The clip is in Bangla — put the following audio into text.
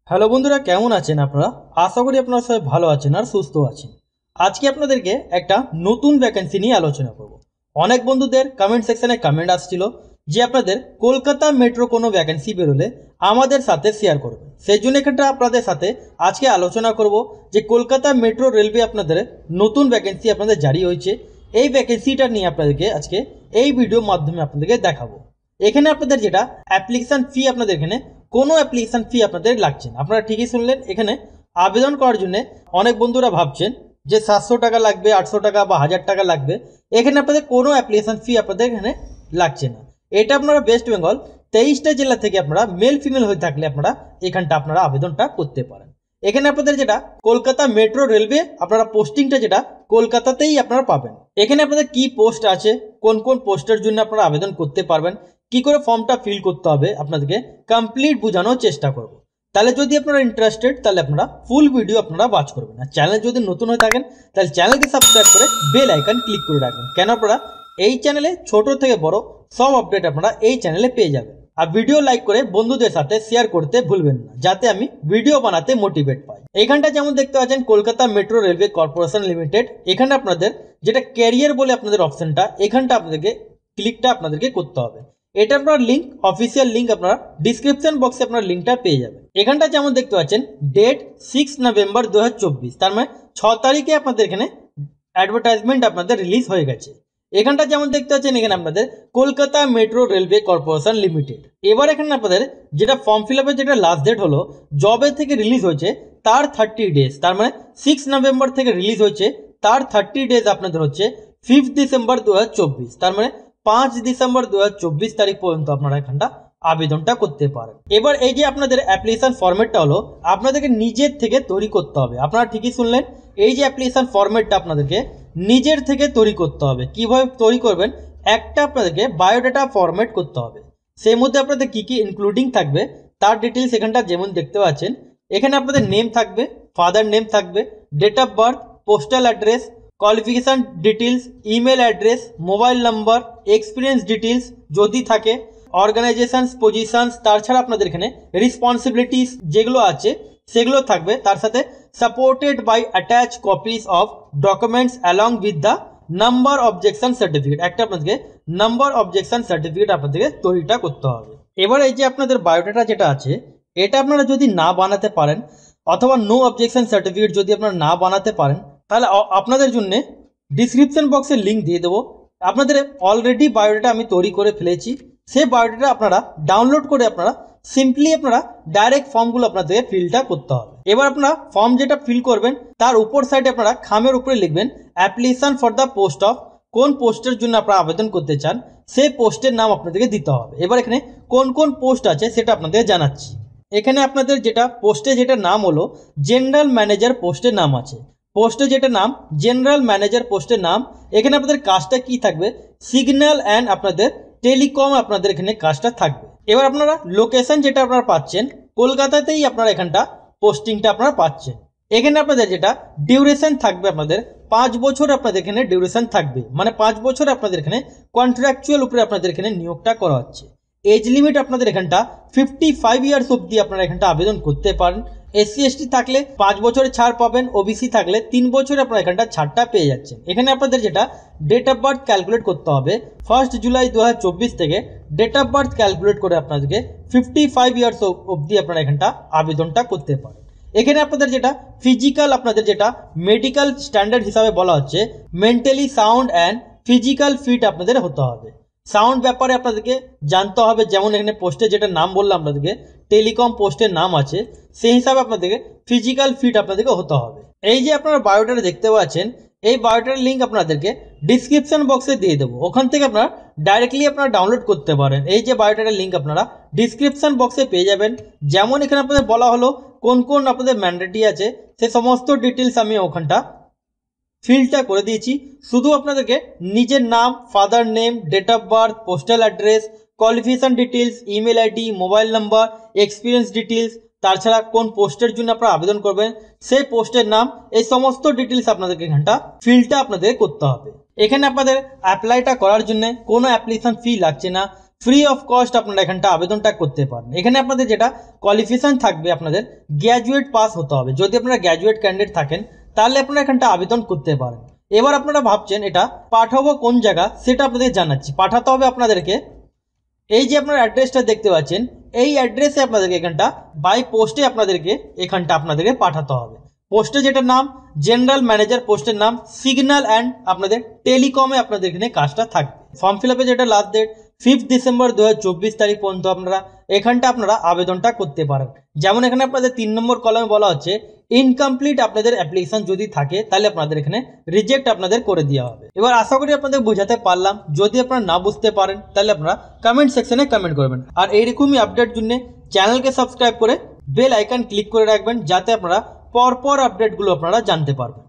হ্যালো বন্ধুরা, কেমন আছেন আপনারা? আশা করি আপনারা সবাই ভালো আছেন আর সুস্থ আছেন। আজকে আপনাদেরকে একটা নতুন ভ্যাকেন্সি নিয়ে আলোচনা করব। অনেক বন্ধুদের কমেন্ট সেকশনে কমেন্ট আসছিল যে আপনাদের কলকাতা মেট্রো কোনো ভ্যাকেন্সি বেরোলে আমাদের সাথে শেয়ার করবেন। সেই জন্য এখানটা আপনাদের সাথে আজকে আলোচনা করব যে কলকাতা মেট্রো রেলওয়ে আপনাদের নতুন ভ্যাকেন্সি আপনাদের জারি হয়েছে। এই ভ্যাকেন্সিটা নিয়ে আপনাদেরকে আজকে এই ভিডিওর মাধ্যমে আপনাদেরকে দেখাবো। এখানে আপনাদের যেটা অ্যাপ্লিকেশন ফি, আপনাদের এখানে কোনো অ্যাপ্লিকেশন ফি আপনাদের লাগছে না। আপনারা ঠিকই শুনলেন, এখানে আবেদন করার জন্য অনেক বন্ধুরা ভাবছেন যে 700 টাকা লাগবে, 800 টাকা বা 1000 টাকা লাগবে। এখানে আপনাদের কোনো অ্যাপ্লিকেশন ফি আপনাদের এখানে লাগছে না। এটা আপনারা ওয়েস্ট বেঙ্গল 23টা জেলা থেকে আপনারা মেল ফিমেল হয়ে থাকলে আপনারা এখানটা আপনারা আবেদনটা করতে পারেন। এখানে আপনাদের যেটা কলকাতা মেট্রো রেলওয়ে আপনারা পোস্টিংটা যেটা কলকাতাতেই আপনারা পাবেন। এখানে আপনাদের কি পোস্ট আছে, কোন কোন পোস্টের জন্য আপনারা আবেদন করতে পারবেন, কি করে ফর্মটা ফিল করতে হবে আপনাদেরকে কমপ্লিট বোঝানোর চেষ্টা করব। তাহলে যদি আপনারা ইন্টারেস্টেড তাহলে আপনারা ফুল ভিডিও আপনারা ওয়াচ করবেন। আর চ্যানেল যদি নতুন হয়ে থাকেন তাহলে চ্যানেলকে সাবস্ক্রাইব করে বেল আইকন ক্লিক করে রাখবেন, কেন আপনারা এই চ্যানেলে ছোট থেকে বড় সব আপডেট আপনারা এই চ্যানেলে পেয়ে যাবেন। আর ভিডিও লাইক করে বন্ধুদের সাথে শেয়ার করতে ভুলবেন না, যাতে আমি ভিডিও বানাতে মোটিভেট পাই। এইখানটা যেমন দেখতে পাচ্ছেন Kolkata metro railway corporation limited, এখানে আপনাদের যেটা ক্যারিয়ার বলে আপনাদের অপশনটা, এখানটা আপনাদেরকে ক্লিকটা আপনাদেরকে করতে হবে। এটা আপনার লিঙ্ক, অফিসিয়াল লিঙ্ক আপনারা ডিসক্রিপশন বক্সে আপনার লিঙ্কটা পেয়ে যাবেন। এখানটা যেমন দেখতে পাচ্ছেন ডেট 6 নভেম্বর 2024, তার মানে 6 তারিখে আপনাদের এখানে অ্যাডভার্টাইজমেন্ট আপনাদের রিলিজ হয়ে গেছে। এখানটা যেমন দেখতে পাচ্ছেন এখানে আপনাদের Kolkata metro railway corporation limited. এবার এখানে আপনাদের যেটা ফর্ম ফিল আপের যেটা লাস্ট ডেট হলো জবে থেকে রিলিজ হয়েছে তার 30 ডেজ, তার মানে 6 নভেম্বর থেকে রিলিজ হয়েছে তার 30 ডেজ আপনাদের হচ্ছে 5 ডিসেম্বর 2024, তার মানে 5 ডিসেম্বর 2024 তারিখ পর্যন্ত আপনারা এখানটা আবেদনটা করতে পারেন। এবার এই যে আপনাদের অ্যাপ্লিকেশন ফরম্যাটটা হলো আপনাদেরকে নিজের থেকে তৈরি করতে হবে। আপনারা ঠিকই শুনলেন, এই যে অ্যাপ্লিকেশন ফরম্যাটটা আপনাদেরকে নিজের থেকে তৈরি করতে হবে। কিভাবে তৈরি করবেন, একটা আপনাদেরকে বায়োডাটা ফরম্যাট করতে হবে। সেই মধ্যে আপনাদের কি কি ইনক্লুডিং থাকবে তার ডিটেলস এখানটা যেমন দেখতে পাচ্ছেন। এখানে আপনাদের নেম থাকবে, ফাদার নেম থাকবে, date of birth, postal address, qualification details, email address, mobile number, experience details যদি থাকে, অর্গানাইজেশনস, পজিশনস, তাছাড়া আপনাদের এখানে রেসপন্সিবিলিটিস যেগুলো আছে সেগুলো থাকবে। তার সাথে supported by attach copies of documents along with the number objection certificate, একটা আপনাদেরকে নাম্বার অবজেকশন সার্টিফিকেট আপনাদেরকে তৈরিটা করতে হবে। এবার এই যে আপনাদের বায়োডাটা যেটা আছে এটা আপনারা যদি না বানাতে পারেন অথবা নো অবজেকশন সার্টিফিকেট যদি আপনারা না বানাতে পারেন তাহলে আপনাদের জন্য ডিসক্রিপশন বক্সে লিঙ্ক দিয়ে দেবো। আপনাদের অলরেডি বায়োডাটা আমি তৈরি করে ফেলেছি, সেই বায়োডাটা আপনারা ডাউনলোড করে আপনারা সিম্পলি আপনারা ডাইরেক্ট ফর্মগুলো আপনাদের ফিলটা করতে হবে। এবার আপনারা ফর্ম যেটা ফিল করবেন তার উপর সাইডে আপনারা খামের উপরে লিখবেন application for the post of, কোন পোস্টের জন্য আপনারা আবেদন করতে চান সেই পোস্টের নাম আপনাদেরকে দিতে হবে। এবার এখানে কোন কোন পোস্ট আছে সেটা আপনাদের জানাচ্ছি। এখানে আপনাদের যেটা পোস্টে যেটা নাম হলো জেনারেল ম্যানেজার পোস্টের নাম আছে, পোস্টে যেটা নাম জেনারেল ম্যানেজার পোস্টের নাম। এখানে আপনাদের কাজটা কি থাকবে, সিগন্যাল অ্যান্ড আপনাদের টেলিকম আপনাদের এখানে কাজটা থাকবে। এবার আপনারা লোকেশন যেটা আপনারা পাচ্ছেন কলকাতাতেই আপনারা এখানটা পোস্টিংটা আপনারা পাচ্ছেন। এখানে আপনাদের যেটা ডিউরেশন থাকবে আপনাদের 5 বছর আপনাদের এখানে ডিউরেশন থাকবে, মানে 5 বছর আপনাদের এখানে কন্ট্রাকচুয়াল উপরে আপনাদের এখানে নিয়োগটা করা হচ্ছে। এজ লিমিট আপনাদের এখানটা 55 ইয়ার্স অবধি আপনারা এখানটা আবেদন করতে পারেন। এসসি এসটি থাকলে 5 বছরের ছাড় পাবেন, ওবিসি থাকলে 3 বছর আপনারা এখানটা ছাড়টা পেয়ে যাচ্ছেন। এখানে আপনাদের যেটা ডেট অফ বার্থ ক্যালকুলেট করতে হবে 1 জুলাই 2024 থেকে ডেট অফ বার্থ ক্যালকুলেট করে আপনাদেরকে 55 ইয়ার্স অবধি আপনারা এখানটা আবেদনটা করতে পারেন। এখানে আপনাদের যেটা ফিজিক্যাল আপনাদের যেটা মেডিকেল স্ট্যান্ডার্ড হিসাবে বলা হচ্ছে mentally sound and physical fit আপনাদের হতে হবে। সাউন্ড ব্যাপারে আপনাদেরকে জানতে হবে, যেমন এখানে পোস্টে যেটা নাম বললাম আপনাদেরকে টেলিকম পোস্টের নাম আছে, সেই হিসাবে আপনাদেরকে ফিজিক্যাল ফিট আপনাদেরকে হতে হবে। এই যে আপনারা বায়োডাটা দেখতে পাচ্ছেন এই বায়োডাটার লিঙ্ক আপনাদেরকে ডিসক্রিপশন বক্সে দিয়ে দেবো, ওখান থেকে আপনারা ডাইরেক্টলি আপনারা ডাউনলোড করতে পারেন। এই যে বায়োডাটার লিঙ্ক আপনারা ডিসক্রিপশন বক্সে পেয়ে যাবেন। যেমন এখানে আপনাদের বলা হলো কোন কোন আপনাদের ম্যান্ডেটরি আছে সে সমস্ত ডিটেলস আমি ওখানটা ফিলটা করে দিয়েছি। শুধু আপনাদেরকে নিজের নাম, father name, date of birth, postal address, qualification details, email ID, mobile number, experience details, তাছাড়া কোন পোস্টের জন্য আপনারা আবেদন করবেন সেই পোস্টের নাম, এই সমস্ত ডিটেলস আপনাদেরকে এখানটা ফিলটা আপনাদের করতে হবে। এখানে আপনাদের অ্যাপ্লাইটা করার জন্য কোনো অ্যাপ্লিকেশন ফি লাগছে না। ফ্রি অফ কস্ট আপনারা এখানটা আবেদনটা করতে পারেন। এখানে আপনাদের যেটা কোয়ালিফিকেশন থাকবে, আপনাদের গ্র্যাজুয়েট পাস হতে হবে। যদি আপনারা গ্র্যাজুয়েট ক্যান্ডিডেট থাকেন তাহলে আপনারা এখানটা আবেদন করতে পারেন। এবার আপনারা ভাবছেন এটা পাঠাবো কোন জায়গা, সেটা আপনাদের জানাচ্ছি। পাঠাতে হবে আপনাদেরকে এই যে আপনার অ্যাড্রেসটা দেখতে পাচ্ছেন, এই অ্যাড্রেসে আপনাদেরকে এখানটা বাই পোস্টে আপনাদেরকে পাঠাতে হবে। পোস্টে যেটার নাম জেনারেল ম্যানেজার, পোস্টের নাম সিগন্যাল অ্যান্ড আপনাদের টেলিকমে আপনাদের এখানে কাজটা থাকবে। ফর্ম ফিল আপে যেটা লাস্ট ডেট 5 ডিসেম্বর 2024 তারিখ পর্যন্ত আপনারা আবেদনটা করতে পারেন। যেমন এখানে আপনাদের 3 নম্বর কলামে বলা হচ্ছে ইনকমপ্লিট আপনাদের অ্যাপ্লিকেশন যদি থাকে তাহলে আপনাদের এখানে রিজেক্ট আপনাদের করে দেওয়া হবে। এবার আশা করি আপনাদের বোঝাতে পারলাম। যদি আপনারা না বুঝতে পারেন তাহলে আপনারা কমেন্ট সেকশনে কমেন্ট করবেন। আর এইরকমই আপডেট জন্য চ্যানেলকে সাবস্ক্রাইব করে বেল আইকন ক্লিক করে রাখবেন, যাতে আপনারা পরপর আপডেটগুলো আপনারা জানতে পারবেন।